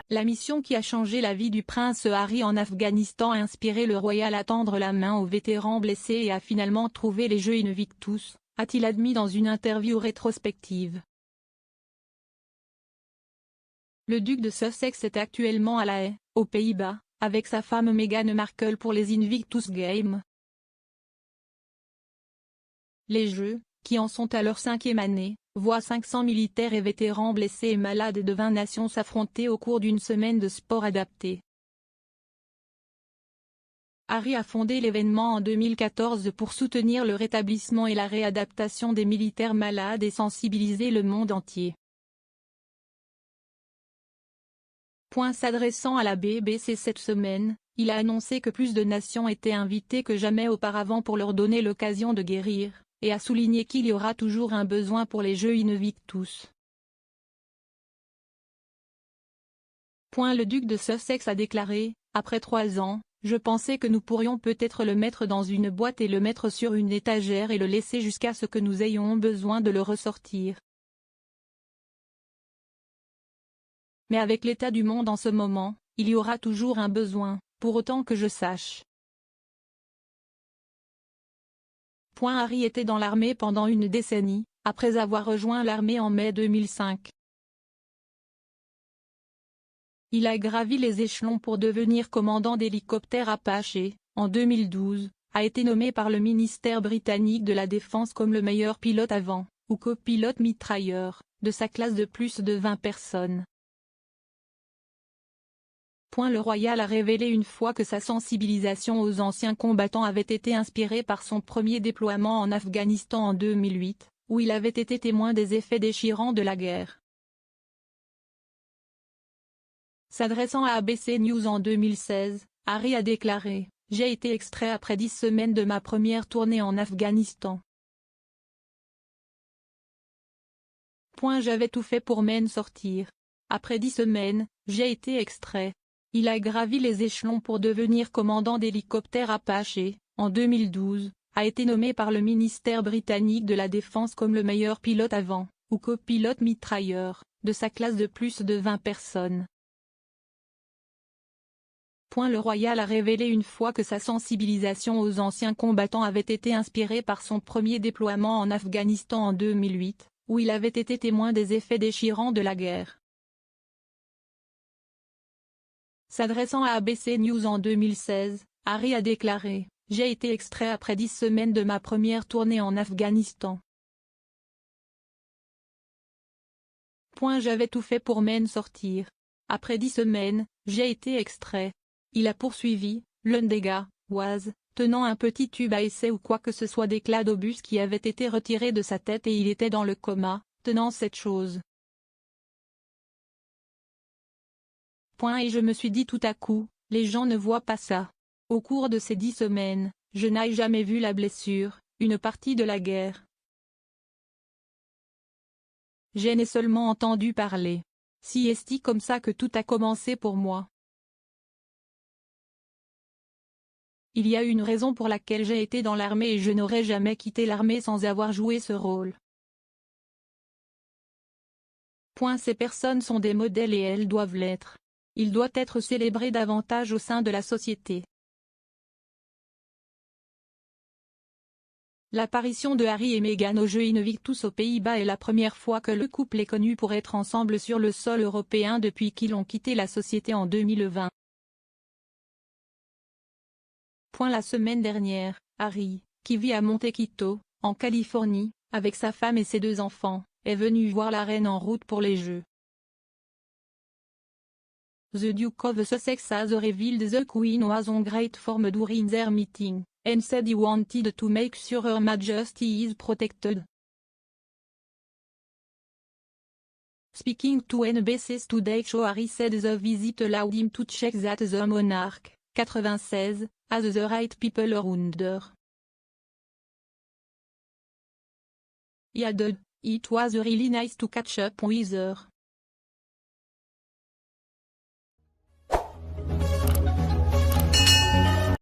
La mission qui a changé la vie du prince Harry en Afghanistan a inspiré le royal à tendre la main aux vétérans blessés et a finalement trouvé les Jeux Invictus, a-t-il admis dans une interview rétrospective. Le duc de Sussex est actuellement à La Haye, aux Pays-Bas, avec sa femme Meghan Markle pour les Invictus Games. Les Jeux, qui en sont à leur 5e année, voient 500 militaires et vétérans blessés et malades de 20 nations s'affronter au cours d'une semaine de sport adapté. Harry a fondé l'événement en 2014 pour soutenir le rétablissement et la réadaptation des militaires malades et sensibiliser le monde entier. S'adressant à la BBC cette semaine, il a annoncé que plus de nations étaient invitées que jamais auparavant pour leur donner l'occasion de guérir, et a souligné qu'il y aura toujours un besoin pour les Jeux Invictus. Le duc de Sussex a déclaré, après 3 ans, je pensais que nous pourrions peut-être le mettre dans une boîte et le mettre sur une étagère et le laisser jusqu'à ce que nous ayons besoin de le ressortir. Mais avec l'état du monde en ce moment, il y aura toujours un besoin, pour autant que je sache. Harry était dans l'armée pendant une décennie, après avoir rejoint l'armée en mai 2005. Il a gravi les échelons pour devenir commandant d'hélicoptère Apache et, en 2012, a été nommé par le ministère britannique de la Défense comme le meilleur pilote avant, ou copilote mitrailleur, de sa classe de plus de 20 personnes. Le royal a révélé une fois que sa sensibilisation aux anciens combattants avait été inspirée par son premier déploiement en Afghanistan en 2008, où il avait été témoin des effets déchirants de la guerre. S'adressant à ABC News en 2016, Harry a déclaré « J'ai été extrait après 10 semaines de ma première tournée en Afghanistan. J'avais tout fait pour m'en sortir. Après 10 semaines, j'ai été extrait. » Il a gravi les échelons pour devenir commandant d'hélicoptère Apache et, en 2012, a été nommé par le ministère britannique de la Défense comme le meilleur pilote avant, ou copilote mitrailleur, de sa classe de plus de 20 personnes. Le royal a révélé une fois que sa sensibilisation aux anciens combattants avait été inspirée par son premier déploiement en Afghanistan en 2008, où il avait été témoin des effets déchirants de la guerre. S'adressant à ABC News en 2016, Harry a déclaré « J'ai été extrait après 10 semaines de ma première tournée en Afghanistan. J'avais tout fait pour m'en sortir. Après 10 semaines, j'ai été extrait. » Il a poursuivi, l'un des gars, was, tenant un petit tube à essai ou quoi que ce soit d'éclat d'obus qui avait été retiré de sa tête et il était dans le coma, tenant cette chose. Et je me suis dit tout à coup, les gens ne voient pas ça. Au cours de ces 10 semaines, je n'ai jamais vu la blessure, une partie de la guerre. J'en ai seulement entendu parler. C'est comme ça que tout a commencé pour moi. Il y a une raison pour laquelle j'ai été dans l'armée et je n'aurais jamais quitté l'armée sans avoir joué ce rôle. Ces personnes sont des modèles et elles doivent l'être. Il doit être célébré davantage au sein de la société. L'apparition de Harry et Meghan aux Jeux Invictus aux Pays-Bas est la première fois que le couple est connu pour être ensemble sur le sol européen depuis qu'ils ont quitté la société en 2020. La semaine dernière, Harry, qui vit à Montecito, en Californie, avec sa femme et ses 2 enfants, est venu voir la reine en route pour les Jeux. The Duke of Sussex has revealed the Queen was on great form during their meeting, and said he wanted to make sure Her Majesty is protected. Speaking to NBC's Today Show, Harry said the visit allowed him to check that the monarch, 96, has the right people around her. He added, "It was really nice to catch up with her.